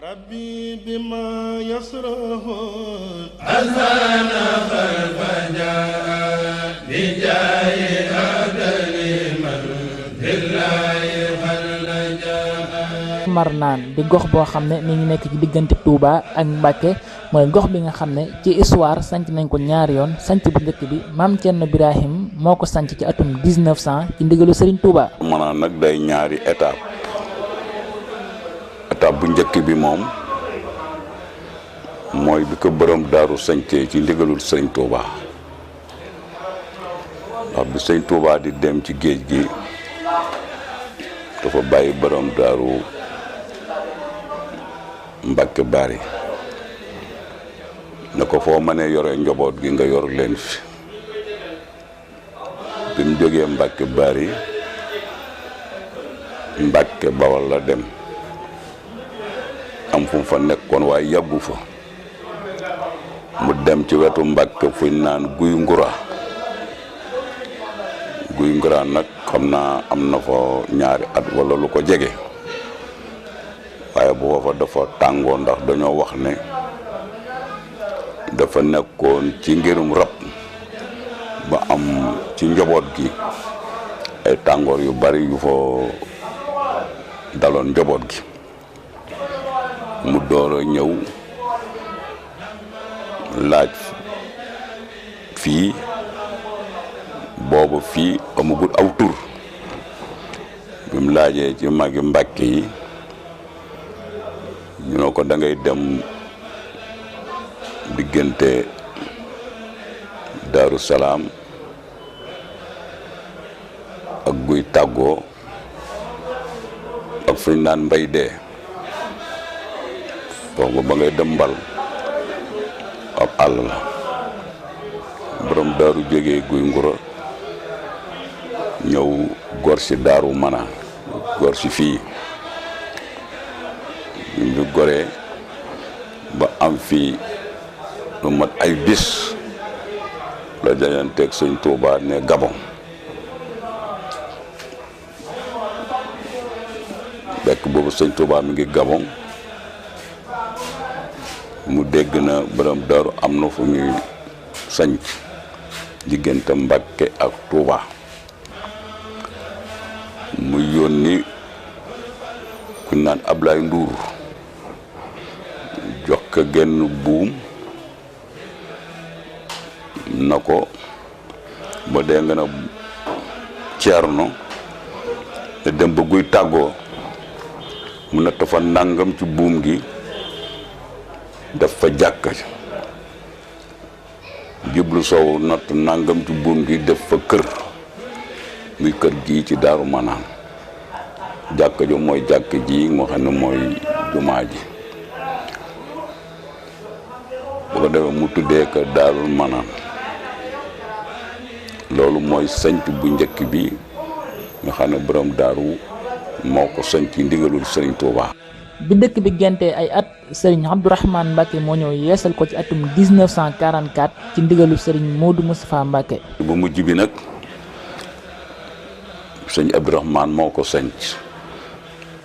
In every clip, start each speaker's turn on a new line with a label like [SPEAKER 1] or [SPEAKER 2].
[SPEAKER 1] ربي بما يسره
[SPEAKER 2] أذهان فالفجاء بجاه أدل من بالله خلجاء
[SPEAKER 3] Marnaan di gox boo xam ne mi ngi nekk ci diggante Touba ak Mbacké mooy gox bi nga xam ne ci histoire sanc nañ ko ñaari yoon sanc bu njëkk bi Maam Cerno Birahim moo ko sanc ci atum 1900 ci ndigalu Serigne Touba.
[SPEAKER 4] maanaam nag day ñaari étape bu njëkk bi moom mooy bi ko borom daaru sañcee ci ndigalul Serigne Touba ndax bi Serigne Touba di dem ci géej gi dafa bàyyi borom daaru Mbacké Bari ne ko foo mënee yore njaboot gi nga yor leen fi bi mu jógee Mbacké Bari Mbacké Bawal la dem am fu mu fa nekkoon waaye yàggu fa mu dem ci wetu Mbacké fuñ naan guy ngura nag xam naa am na fa ñaari at wala lu ko jege waaye bu fa dafa tàngoo ndax dañoo wax ne dafa nekkoon ci ngirum rab ba am ci njaboot gi ay tàngoor yu bari yu fa daloon njaboot gi mu door a ñëw laaj fii boobu fii amagul aw tur bi mu laajee ci magi Mbacké yi ñu ne ko da ngay dem diggante Daaru Salaam ak guy tàggoo ak fu ñu naan mbay dee foofu ba ngay dem mbal ab àll la borom daaru jógee guy ngura ñëw gor si daaru manaan gor si fii ñu goree ba am fii lu mat ay bis la jayanteeg Sëñ Tuubaa ne Gabon bekk boobu Sëñ Tuubaa mi ngi Gabon mu dégg na borom daaru am na fu ñuy sanc diggante Mbacké ak Touba mu yónni ku naan Ablaye Ndour jox ko genn buum na ko ba dee nga na Ceerno te dem ba guy tàggoo mu natt fa nangam ci buum gi def fa jàkka jublu sow natt nangam ci buum gi def fa kër muy kër gii ci Daaru Manaan jàkka jo mooy jàkka ji moo xam ne mooy jumaa ji bu ko defee mu tuddee ko Daaru Manaan loolu mooy sanc bu njëkk bi nga xam ne borom daaru moo ko sanc ndigalul Serigne Touba.
[SPEAKER 3] bi dëkk bi gente ay at Serigne Abdourahmane Mbacké moo ñëw yeesal ko ci atum 1944 ci ndigalu Serigne Modou Moustapha Mbacké.
[SPEAKER 4] bu mujj bi nag sëñ Abdourahmane moo ko sanc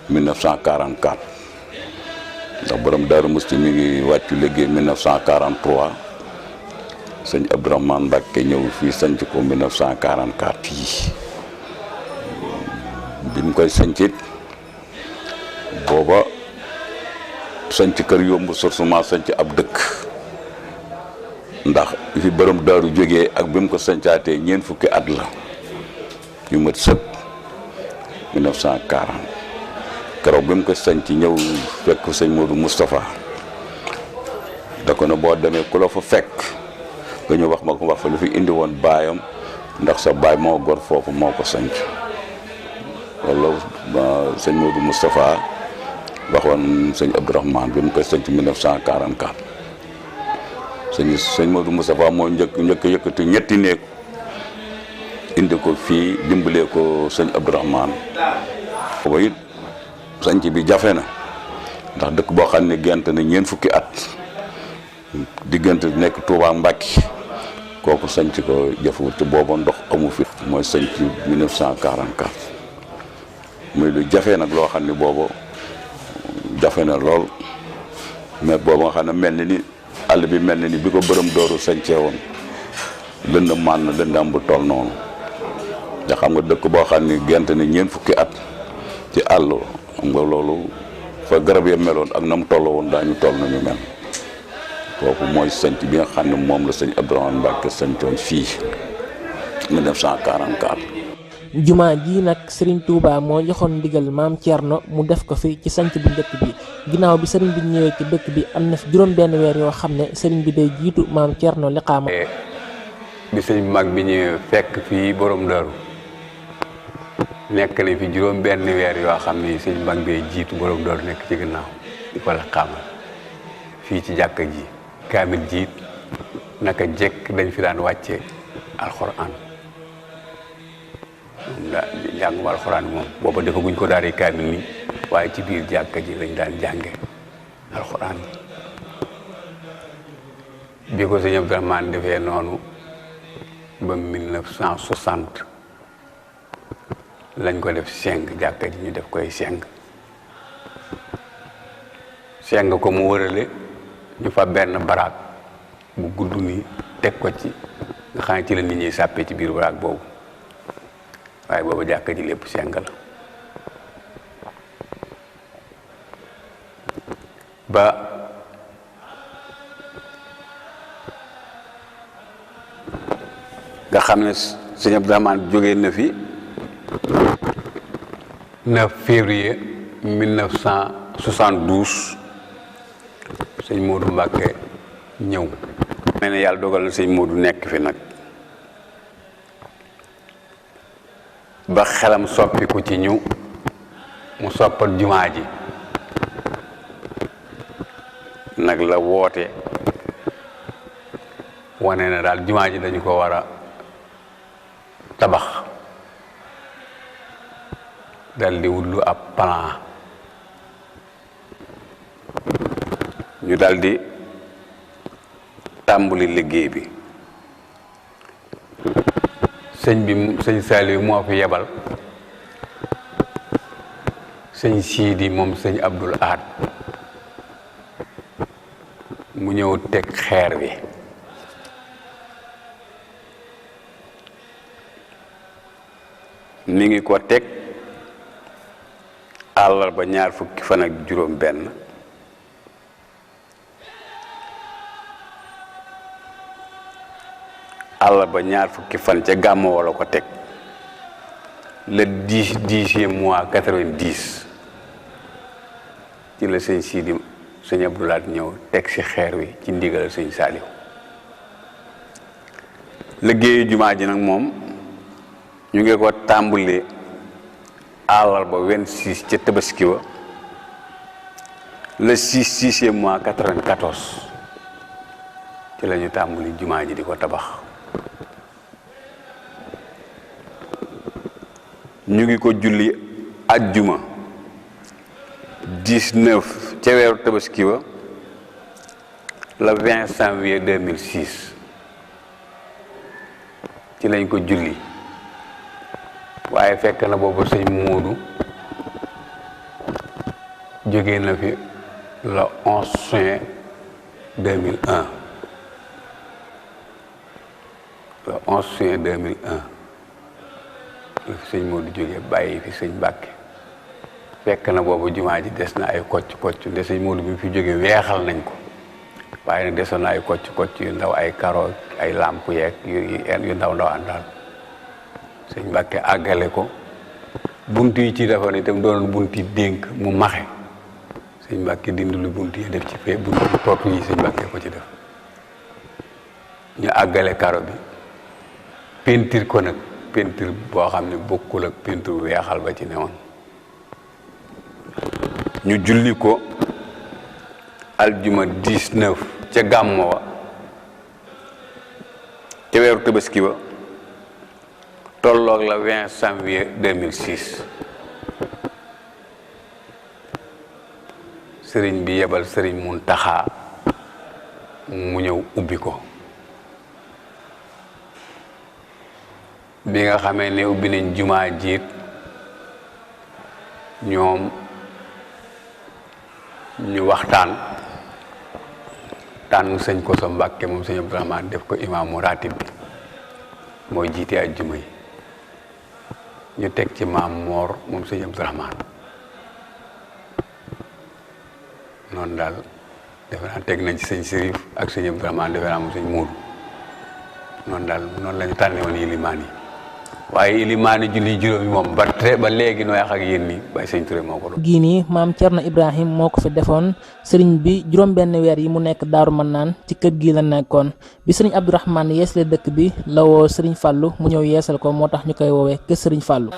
[SPEAKER 4] 1944 ndax borom Daaru Musti mi ngi wàccu liggéey 1943 sëñ Abdourahmane Mbacké ñëw fii sanc ko 1944 fii bi mu koy sancit booba sanc kër yomb sorsement sanc ab dëkk ndax fi borom daaru jógee ak bi mu ko sancaatee ñeent fukki at la yu mat sëpp 1940 keroog bi mu ko sanc ñëw fekk sëñ Modou Moustapha da ko ne boo demee ku la fa fekk nga ñu wax ma ko wax fa lu fi indi woon baayam ndax sa baay moo gor foofu moo ko sanc loolu sëñ Modou Moustapha waxoon sëñ Abdourahmane bi mu koy sanc 1944 sëñ Modou Moustapha moo njëkk yëkkati ñetti néeg indi ko fii dimbalee ko sëñ Abdourahmane booba it sanc bi jafe na ndax dëkk boo xam ne gent na ñeent fukki at diggante nekk Touba Mbacké kooku sanc ko jafewut te booba ndox amu fi mooy sanc 1944 muy lu jafe nag loo xam ne booba jafe na lool mais boobu nga xam ne mel ni àll bi mel ni bi ko borom dooru sañcee woon lënd man na lëndam bu toll noonu nga xam nga dëkk boo xam ni gent ni ñeent fukki at ci àll xam nga loolu fa garab ya meloon ak na mu toll woon daañu toll nañu mel kooku mooy sanc bi nga xam ne moom la sëñ Abdourahmane Mbacké sancoon fii 1944.
[SPEAKER 3] jumaa ji nag Serigne Touba moo joxoon ndigal maam Thierno mu def ko fi ci sanc bu njëkk bi ginnaaw bi Serigne bi ñëwee ci dëkk bi am na fi juróom benn weer yoo xam ne Serigne bi day jiitu maam Thierno liqaama.
[SPEAKER 5] bi sëñ mag bi ñëwee fekk fii borom Daaru nekk na fi juróom benn weer yoo xam ne sëñ mag bee jiitu borom Daaru nekk ci ginnaaw di ko liqaamal fii ci jàkka ji kaamil jiit naka jekk dañ fi daan wàcce alxuraan moom daa njàngum alxuraan moom booba defaguñ ko daari kaamil ni waaye ci biir jàkka ji lañ daan jànge alxuraan bi ko sëñ Abdourahmane defee noonu ba 1960 lañ ko def seng jàkka ji ñu def koy seng ko mu wërale ñu fa benn baraak bu gudd nii teg ko ci nga xam ne ci la nit ñi sàppee ci biir baraak boobu waaye boobu jàkka ji lépp seng la ba nga xam ne sëñ Abdourahmane jógee na fi 9 février 1972 sëñ Modou Mbacké ñëw mel ne yàlla dogal na sëñ Modou nekk fi nag ba xelam soppiku ci ñu mu soppal jumaa ji nag la woote wane na daal jumaa ji dañu ko war a tabax dal di wutlu ab plan ñu dal di tàmbali liggéey bi sëñ Saliou moo fi yebal sëñ Sidi moom sëñ Abdoul Ahad mu ñëw teg xeer bi mi ngi ko teg àllarba ñaar fukki fan ak juróom benn àllarba ñaar fukki fan ca gàmmu wala ko teg le 10e mois 90 ci la sëñ Sidi sëñ Abdoulaye ñëw teg ci xeer wi ci ndigal sëñ Saliou liggéeyu jumaa ji nag moom ñu ngi ko tàmbali àllarba 26 ca Tabaski wa le 6e mois 94 ci la ñu tàmbali jumaa ji di ko tabax ñu ngi ko julli ajjuma 19 ca weeru Tabaski wa le 20 janvier 2006 ci lañ ko julli waaye fekk na boobu sëñ Moodu jógee na fi le 11 juin 2001 le 11 juin 2001 la fi sëñ Moodu jógee bàyyi fi sëñ Mbàkke fekk na boobu jumaa ji des na ay kocc nde sëñ Moodu bi mu fi jógee weexal nañ ko waaye nag desoon na ay kocc yu ndaw ay karo ay làmp yeeg yu ndaw àndal sëñ Mbàkke àggale ko bunt yi ci defoon itam doon bunt yi dénk mu maxe sëñ Mbàkke dindi lu bunt yi def ci fee bunt yi portu yi sëñ Mbàkke ko ci def ñu àggale karo bi peinture ko nag peinture boo xam ne bokkul ak peinture weexal ba ci newoon ñu julli ko aljuma 19 ca gàmmo wa ca weeru Tabaski wa tolloog la 20 janvier 2006 sëriñ bi yebal sëriñ Muntaxa mu ñëw ubbi ko bi nga xamee ne ubbi nañ jumaa jiit ñoom ñu waxtaan tànn sëñ Koso Mbàkke moom sëñ Abdourahmane def ko imaamu ratib bi mooy jiite àjjuma yi ñu teg ci maam Moor moom sëñ Abdourahmane noonu daal defe naa teg nañ ci sëñ Sërif ak sëñ Abdourahmane defe naa moom sëñ Muudu noonu daal noonu la ñu tànne woon ilimaan yi waaye ilimaan yi julli juróomi moom ba léegi nooy wax ak yéen nii Baye Sëñ Touré moo ko doon.
[SPEAKER 3] gii nii maam Thierno Ibrahim moo ko fi defoon sëriñ bi juróom benn weer yi mu nekk Daaru Mannaan ci kër gii la nekkoon bi sëriñ Abdourahmane yeesale dëkk bi la woo sëriñ Fallou mu ñëw yeesal ko moo tax ñu koy woowee kër sëriñ Fallou.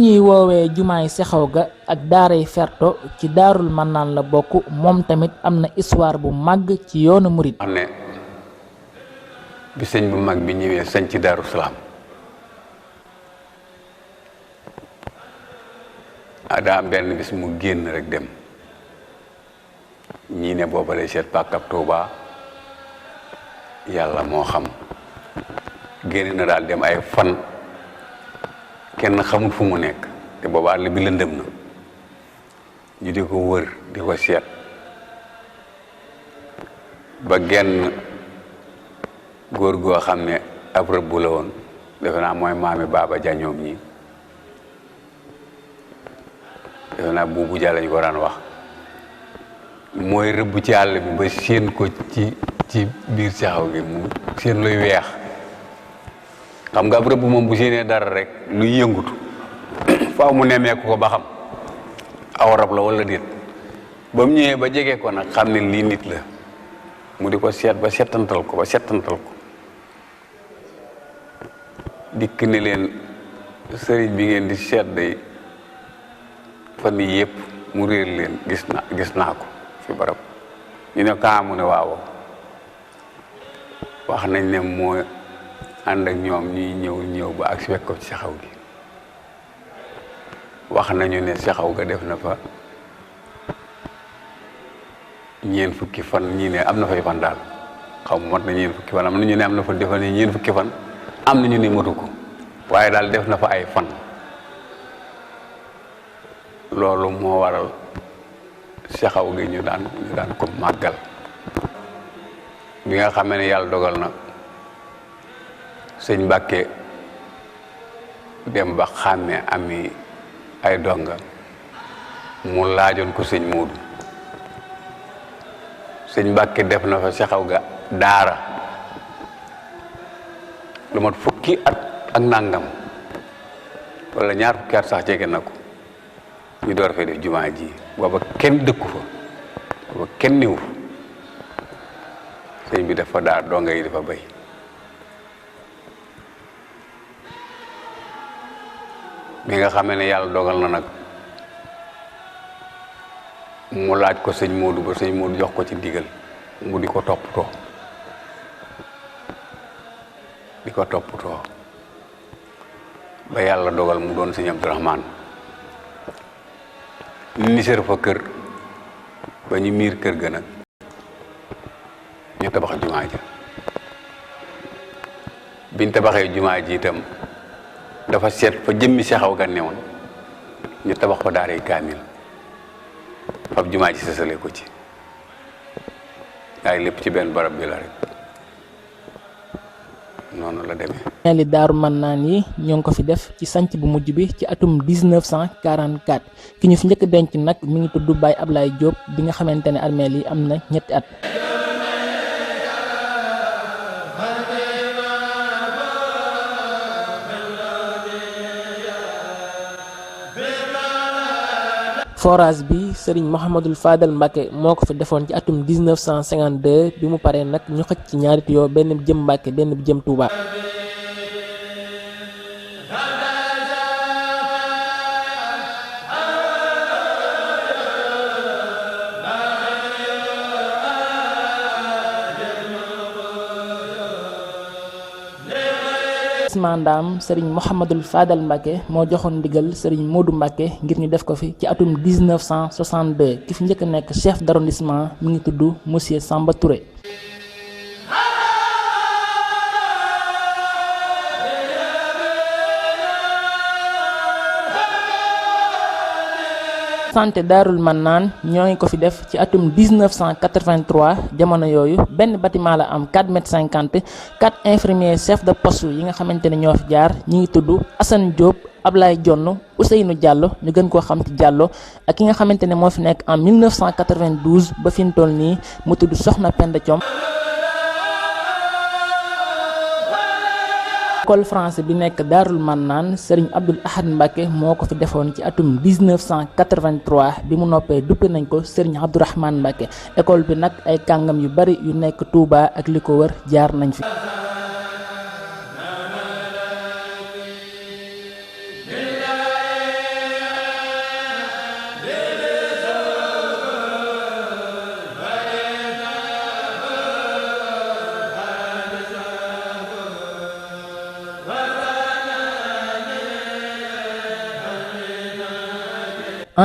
[SPEAKER 3] ñuy woowee jumaay Sexaw ga ak daaray Ferto ci Daarul Mannaan la bokk moom tamit am na histoire bu màgg ci yoonu murit.
[SPEAKER 5] xam ne bi sëñ bu mag bi ñëwee sañ ci Daaru Salaam daa am benn bis mu génn rek dem ñii ne booba lay seet pàkkab Tuuba yàlla moo xam génn na daal dem ay fan kenn xamul fu mu nekk te booba àll bi lëndëm na ñu di ko wër di ko seet ba genn góor goo xam ne ab rëbb la woon defe naa mooy maami Baaba Ja ñoom ñi defe naa buubu ja lañ ko daan wax mooy rëbb ci àll bi ba séen ko ci biir Sexaw gi mu séen luy weex xam nga ab rëbb moom bu séenee dara rek luy yëngutu faaw mu nemmeeku ko ba xam aw rab la wala déet ba mu ñëwee ba jege ko nag xam ne lii nit la mu di ko seet ba settantal ko dikk ne leen sëriñ bi ngeen di seet day fan yii yëpp mu réer leen gis naa ko fi barab ñu ne kaamu ne waaw wax nañ ne moo ànd ak ñoom ñuy ñëw ba ak si fekk ko ci Sexaw gi wax nañu ne Sexaw ga def na fa ñeen fukki fan ñii ne am na fay fan daal xaw ma mat na ñeen fukki fan am na ñu ne am na fa defa ne ñeen fukki fan am na ñu ne matu ko waaye daal def na fa ay fan loolu moo waral Sexaw gi ñu daan ko màggal bi nga xamee ne yàlla dogal na sëñ Mbàkke dem ba xàmme ami ay donga mu laajoon ko sëñ Muudu sëñ Mbàkke def na fa Sexaw ga daara lu mat fukki at ak nangam wala ñaar fukki at sax jege na ko ñu door fee def jumaa ji booba kenn dëkku fa booba kenn néew sëñ bi dafa daar donga yi dafa bay bi nga xamee ne yàlla dogal na nag mu laaj ko sëñ Moodu ba sëñ Moodu jox ko ci ndigal mu di ko toppatoo ba yàlla dogal mu doon sëñ Abdourahmane ni sër fa kër ba ñu miir kër ga nag ñu tabax jumaa ja biñ tabaxee jumaa ji itam dafa seet fa jëmmi Sexaw ga newoon ñu tabax fa daaray kaamil fab jumaa ji sësale ko ci waaye lépp ci benn barab bi la rek noonu la demee.
[SPEAKER 3] li Daaru Mannaan yi ñoo ngi ko fi def ci sanc bu mujj bi ci atum 1944 ki ñu fi njëkk denc nag mi ngi tudd Baye Ablaye Diop bi nga xamante ne armeel yi am na ñetti at. forage bi Serigne Mouhamadul Fadal Mbacke moo ko fi defoon ci atum 1952 bi mu paree nag ñu xëcc ci ñaari tuyau benn bi jëm Mbacke benn bi jëm Touba. mandaam Serigne Mouhamadul Fadal Mbacke moo joxoon ndigal Serigne Modou Mbacke ngir ñu def ko fi ci atum 1962 ki fi njëkk a nekk chef d'arrondissement mi ngi tudd monsieur Samba Touré. santé Daarul Mannaan ñoo ngi ko fi def ci atum 1983 jamono yooyu benn bâtiment la am 4,50 m 4 infirmiers chef de poste yi nga xamante ne ñoo fi jaar ñi ngi tudd Assane Diop Ablaye Jonn Ousseynou Diallo ñu gën koo xam ci Diallo ak ki nga xamante ne moo fi nekk en 1992 ba fi mu toll nii mu tudd Soxna Penda Thiom. école français bi nekk Daarul Mannaan Serigne Abdoul Ahad Mbacke moo ko fi defoon ci atum 1983 bi mu noppee duppe nañ ko Serigne Abdourahmane Mbacke école bi nag ay kàngam yu bari yu nekk Touba ak li ko wër jaar nañ fi.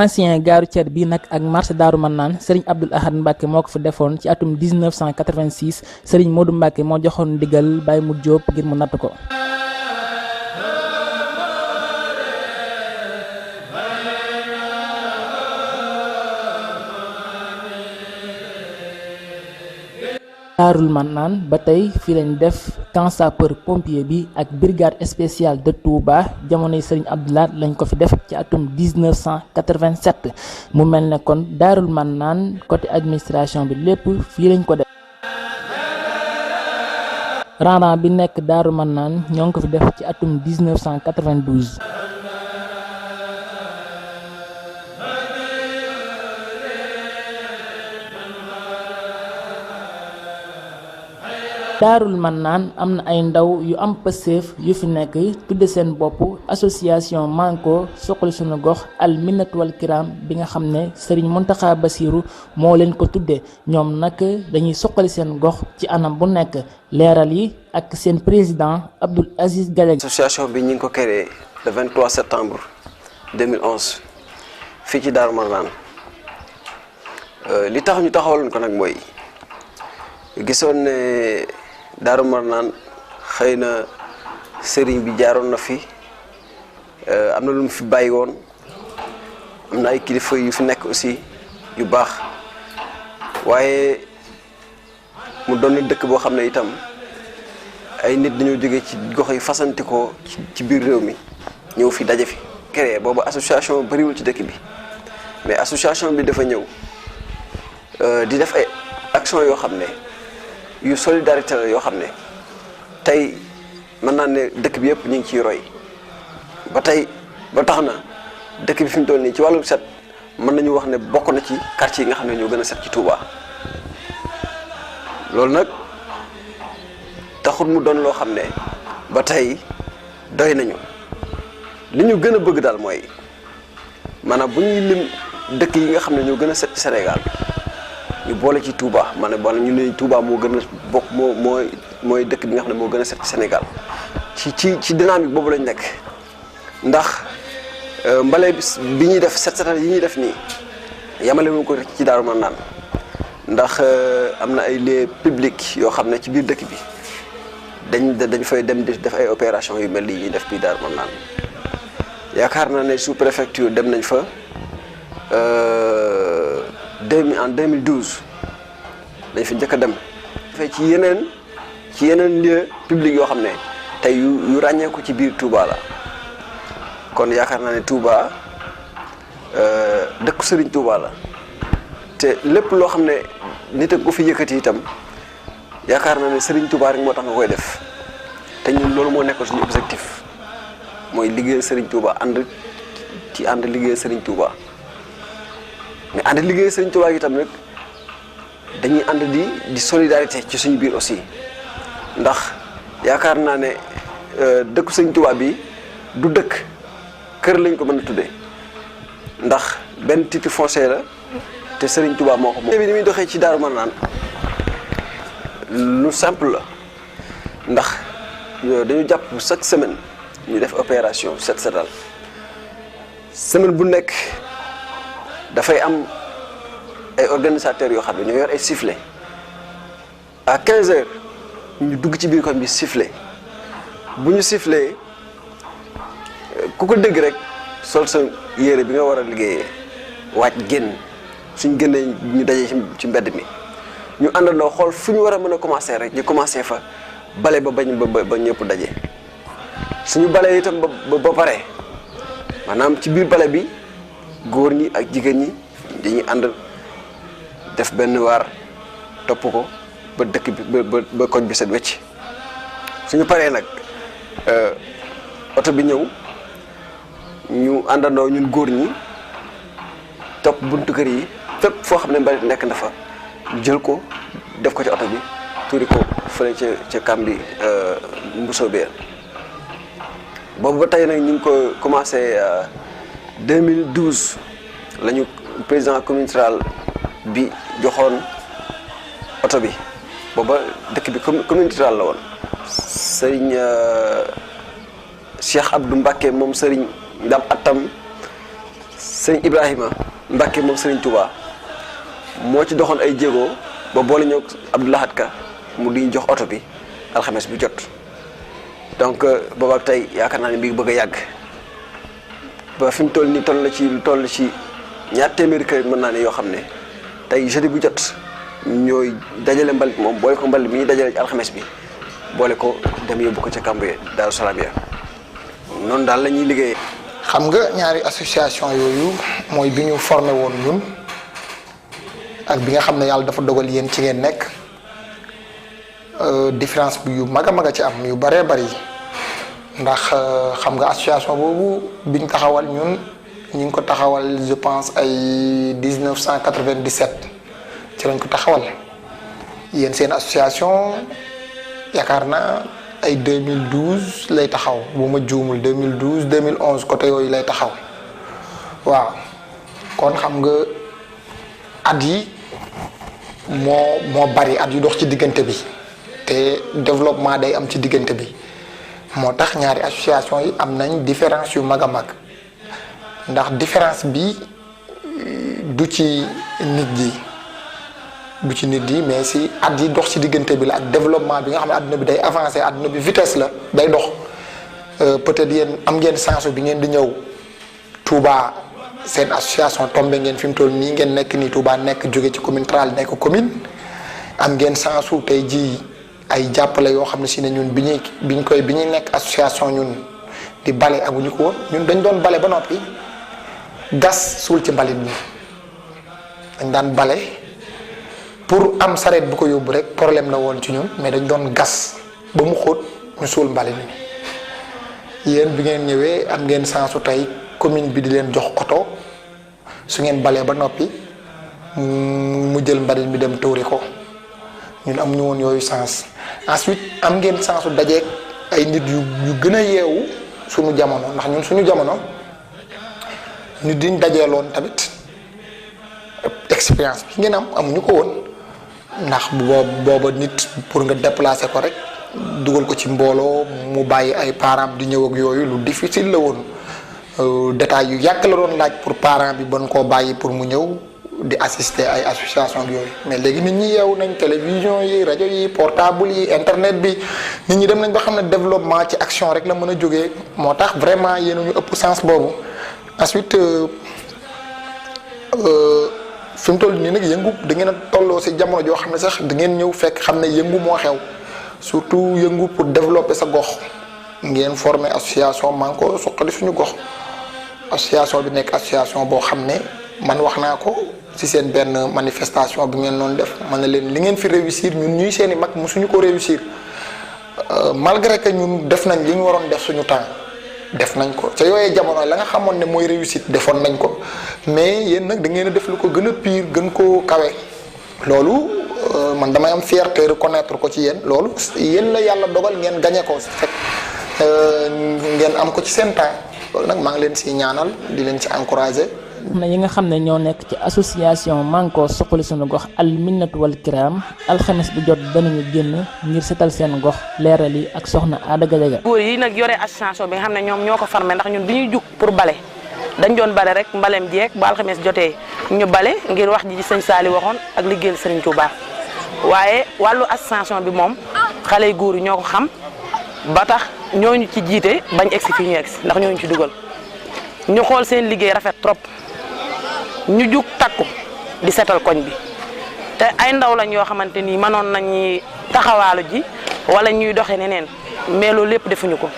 [SPEAKER 3] ancien gaaru Thier bi nag ak marché Daaru Mannaan Serigne Abdoul Ahad Mbacke moo ko fi defoon ci atum 1986 Serigne Modou Mbacke moo joxoon ndigal Baye mu Diop ngir mu natt ko. Daarul Mannaan ba tey fii lañ def camp sapeur pompier bi ak brigade spéciale de Touba jamonoy Serigne Abdoulaye lañ ko fi def ci atum 1987 mu mel ne kon Daarul Mannaan côté administration bi lépp fii lañ ko def. rang bi nekk Daarul Mannaan ñoo ngi ko fi def ci atum 1992. Daarul Mannaan am na ay ndaw yu am pëseef yu fi nekk tudde seen bopp association Manko Suqali Sunu Gox al Minnat wal Kiram bi nga xam ne Serigne Mountakha Bassirou moo leen ko tudde ñoom nag dañuy suqali seen gox ci anam bu nekk leeral yi ak seen président Abdoul Aziz Gadiaga.
[SPEAKER 6] association bi ñu ngi ko créé le 23 septembre 2011 fii ci Daarul Mannaan li tax ñu taxawaloon ko nag mooy gisoon ne Daarul Mannaan xëy na sëriñ bi jaaroon na fi am na lu mu fi bàyyi woon am na ay kilifa yu fi nekk aussi yu baax waaye mu doon na dëkk boo xam ne itam ay nit dañoo jóge ci gox yi fasantikoo ci biir réew mi ñëw fi daje fi. créé boobu association bariwul ci dëkk bi mais association bi dafa ñëw di def ay action yoo xam ne yu solidarité la yoo xam ne tey mën naa ne dëkk bi yëpp ñu ngi ciy roy ba tey ba tax na dëkk bi fi mu toll nii ci wàllu set mën nañu wax ne bokk na ci quartier yi nga xam ne ñoo gën a set ci Touba. loolu nag taxul mu doon loo xam ne ba tey doy nañu li ñu gën a bëgg daal mooy maanaam bu ñuy lim dëkk yi nga xam ne ñoo gën a set ci Sénégal ñu boole ci Touba maanaam ñu ne Touba moo gën a bokk mooy dëkk bi nga xam ne moo gën a set ci Sénégal ci dynamique boobu lañ nekk ndax mbale bi ñuy def setal yi ñuy def nii yamale mu ko ci Daarul Mannaan ndax am na ay lieux publics yoo xam ne ci biir dëkk bi dañ fay dem def ay opération yu mel ni ñuy def biir Daarul Mannaan yaakaar naa ne sous préfecture dem nañ fa en 2012 dañ fi njëkk a dem. dafay ci yeneen lieu public yoo xam ne tey yu ràññeeku ci biir Touba la kon yaakaar naa ne Touba dëkku Serigne Touba la te lépp loo xam ne nit a ko fi yëkkati itam yaakaar naa ne Serigne Touba rek moo tax nga koy def te ñun loolu moo nekk suñu objectif mooy liggéeyal Serigne Touba ànd liggéeyal Serigne Touba mais ànd liggéey Sëriñ Tuubaa yi tam nag dañuy ànd di solidarité ci suñu biir aussi ndax yaakaar naa ne dëkku Sëriñ Tuubaa bi du dëkk kër lañ ko mën a tuddee ndax benn titre foncier la te Sëriñ Tuubaa moo ko moom. bi ni muy doxee ci Daaru Marnaan lu simple la ndax dañu jàpp chaque semaine ñu def opération set setal semaine bu nekk dafay am ay organisateurs yoo xam ne ñoo yor ay sifflet à 15 heures ñu dugg ci biir koñ bi sifflet bu ñu sifflee ku ko dégg rek sol sa yére bi nga war a liggéeyee waaj génn suñ génnee ñu dajee ci mbedd mi ñu àndandoo xool fu ñu war a mën a commencer rek ñu commencer fa bale ba bañ ba ñëpp daje suñu bale itam ba pare maanaam ci biir bale bi góor ñi ak jigéen ñi dañuy ànd def benn waar topp ko ba dëkk bi ba koñ bi set wecc suñu paree nag oto bi ñëw ñu àndandoo ñun góor ñi topp buntu kër yi fépp foo xam ne mbalit nekk na fa ñu jël ko def ko ci oto bi tuuri ko fële ca Kambi Mbusoobe boobu ba tey nag ñu ngi ko commencé 2012 la ñu président communauté rurale bi joxoon oto bi booba dëkk bi communauté rurale la woon sëriñ Cheikh Abdou Mbacke moom sëriñ Ndam Atam sëriñ Ibrahima Mbacke moom sëriñ Touba moo ci doxoon ay jéego ba boole ñëw Abdou Lahad Ka mu di jox oto bi alxames bi jot donc boobaak tey yaakaar naa ne mi ngi bëgg a yàgg ba fi mu toll nii toll ci ñaar téeméeri kër mën naa ne yoo xam ne tey jeudi bu jot ñooy dajale mbalit moom boole ko mbalit mi ñuy dajale ci alxames bi boole ko dem yóbbu ko ca kamb Daaru Salaam ya noonu daal la ñuy liggéeyee.
[SPEAKER 7] xam nga ñaari association yooyu mooy bi ñu formé woon ñun ak bi nga xam ne yàlla dafa dogal yéen ci ngeen nekk différence bi yu mag a mag a ci am yu bëree bëri ndax xam nga association boobu biñ taxawal ñun ñu ngi ko taxawal je pense ay 1997 ci lañ ko taxawal yéen seen association yaakaar naa ay 2012 lay taxaw bu ma juumul 2012 2011 côté yooyu lay taxaw waaw kon xam nga at yi moo bari at yu dox ci diggante bi te développement day am ci diggante bi moo tax ñaari association yi am nañ différence yu mag a mag ndax différence bi du ci nit yi mais si at yi dox ci diggante bi la ak développement bi nga xam ne adduna bi day avancer adduna bi vitesse la day dox peut-être yéen am ngeen chance bi ngeen di ñëw Touba seen association tombé ngeen fi mu toll nii ngeen nekk nii Touba nekk jóge ci commune rurale nekk commune am ngeen chance tey jii ay jàppale yoo xam ne si ne ñun bi ñuy nekk association ñun di bale amuñu ko woon ñun dañ doon bale ba noppi gas suul ci mbalit mi dañ daan bale pour am sareet bu ko yóbbu rek problème la woon ci ñun mais dañ doon gas ba mu xóot ñu suul mbalit mi yéen bi ngeen ñëwee am ngeen chance tey commune bi di leen jox oto su ngeen balee ba noppi mu jël mbalit mi dem tuuri ko ñun amuñu woon yooyu sens ensuite am ngeen sensu dajeeg ay nit yu gën a yeewu suñu jamono ndax ñun suñu jamono nit diñ dajeeloon tamit expérience bi ngeen amuñu ko woon ndax booba nit pour nga déplacer ko rek dugal ko ci mbooloo mu bàyyi ay parents di ñëw ak yooyu lu difficile la woon détails yu yàgg la doon laaj pour parent bi bon koo bàyyi pour mu ñëw di assister ay association ak yooyu mais léegi nit ñi yeewu nañ télévision yi rajo yi portable yi internet bi nit ñi dem nañ ba xam ne développement ci action rek la mën a jógee moo tax vraiment yéen ñu ëpp sens boobu ensuite fi mu toll nii nag yëngu da ngeen a tolloo si jamono joo xam ne sax da ngeen ñëw fekk xam ne yëngu moo xew surtout yëngu pour développer sa gox ngeen former association maa ngi ko suqali suñu gox association bi nekk association boo xam ne man wax naa ko ci seen benn manifestation bi ngeen doon def man na leen li ngeen fi réussir ñun ñuy seen i mag mosuñu ko réussir malgré que ñun def nañ li ñu waroon def suñu temps def nañ ko ca yooyee jamono la nga xamoon ne mooy réussite defoon nañ ko mais yéen nag da ngeen a def lu ko gën a pire gën koo kawe loolu man damay am fierté reconnaître ko ci yéen loolu yéen la yàlla dogal ngeen gañe ko fekk ngeen am ko ci seen temps loolu nag maa ngi leen si ñaanal di leen ci encourager.
[SPEAKER 3] na yi nga xam ne ñoo nekk ci association Manko Suxali Sunu Gox al minnatu wal kiram alxames bu jot danañu génn ngir setal seen gox leeral yi ak soxna Ada Gadiaga.
[SPEAKER 8] góor yi nag yore association bi nga xam ne ñoom ñoo ko formé ndax ñun bi ñuy jug pour bale dañ doon bale rek mbaleem jeeg ba alxames jotee ñu bale ngir wax ji sëñ Saali waxoon ak liggéeyal Sëriñ Tuubaa waaye wàllu association bi moom xale yu góor yi ñoo ko xam ba tax ñooñu ci jiite bañ egsi fii ñu egsi ndax ñooñu ci dugal ñu xool seen liggéey rafet trop. ñu jug takku di setal koñ bi te ay ndaw lañ yoo xamante ni mënoon nañu taxawaalu ji wala ñuy doxe neneen mais loolu lépp defuñu ko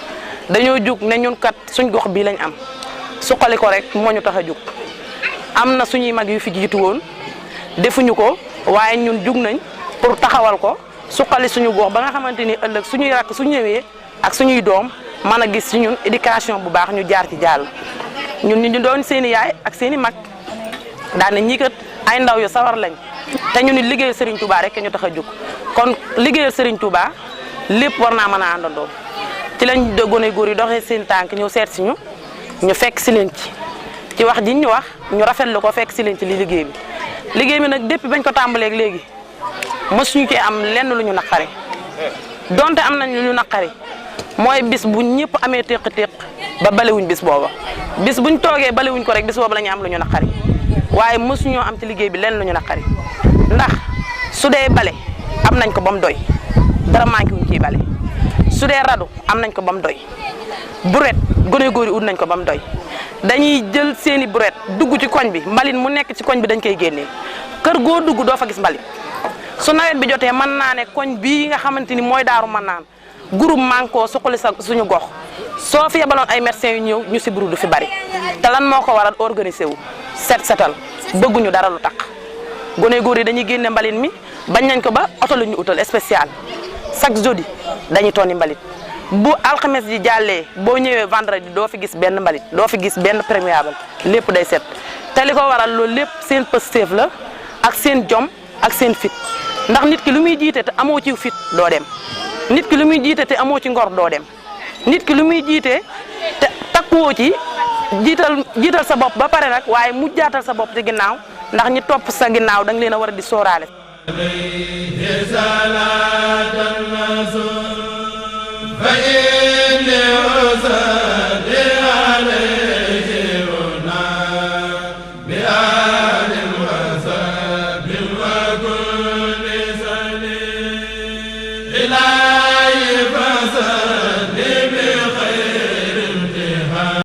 [SPEAKER 8] dañoo jug ne ñun kat suñ gox bii lañ am suqali ko rek moo ñu tax a jug am na suñuy mag yu fi jiitu woon defuñu ko waaye ñun jug nañ pour taxawal ko suqali suñu gox ba nga xamante ni ëllëg suñuy rakk su ñëwee ak suñuy doom mën a gis ci ñun éducation bu baax ñu jaar ci jàll ñun ñu doon seeni yaay ak seeni mag daane ñii kat ay ndaw yu sawar lañ te ñu ni liggéeyal Serigne Touba rek ñu tax a jóg kon liggéeyal Serigne Touba lépp war naa mën a àndandoo ci lañ gone góor yi doxee seen tànk ñëw seet si ñu fekk si leen ci wax ji ñu wax ñu rafetlu ko fekk si leen ci liggéey bi nag depuis bañ ko tàmbaleeg léegi mësuñu cee am lenn lu ñu naqari donte am nañ lu ñu naqari mooy bis bu ñëpp amee téq-téq ba balewuñ bis booba bis buñ toogee balewuñ ko rek bis booba la ñu am lu ñu naqari waaye mësuñoo am ci liggéey bi lenn lu ñu naqari ndax su dee bale am nañ ko ba mu doy dara manqué wuñ ciy bale su dee radu am nañ ko ba mu doy buret gone góor yi ut nañ ko ba mu doy dañuy jël seeni buret dugg ci koñ bi mbalit mu nekk ci koñ bi dañ koy génnee kër goo dugg doo fa gis mbalit su nawet bi jotee mën naa ne koñ bii nga xamante ni mooy Daaru Manaan groupe Manko Suxali suñu gox soo fi yebaloon ay médecins yu ñëw ñu si buru du fi bari te lan moo ko waral organisé wu setal bëgguñu dara lu tax gone góor yi dañuy génne mbalit mi bañ nañ ko ba oto la ñu utal spécial chaque jeudi dañuy tonni mbalit bu alxames ji jàllee boo ñëwee vendredi doo fi gis benn mbalit doo fi gis benn perméable lépp day set te li ko waral loolu lépp seen pësteef la ak seen jom ak seen fit ndax nit ki lu muy jiite te amoo ci fit doo dem nit ki lu muy jiite te amoo ci ngor doo dem nit ki lu muy jiite te takkuwoo ci jiital sa bopp ba pare nag waaye mujjaatal sa bopp ci ginnaaw ndax ñi topp sa ginnaaw da nga leen a war a di sóoraale.
[SPEAKER 2] ila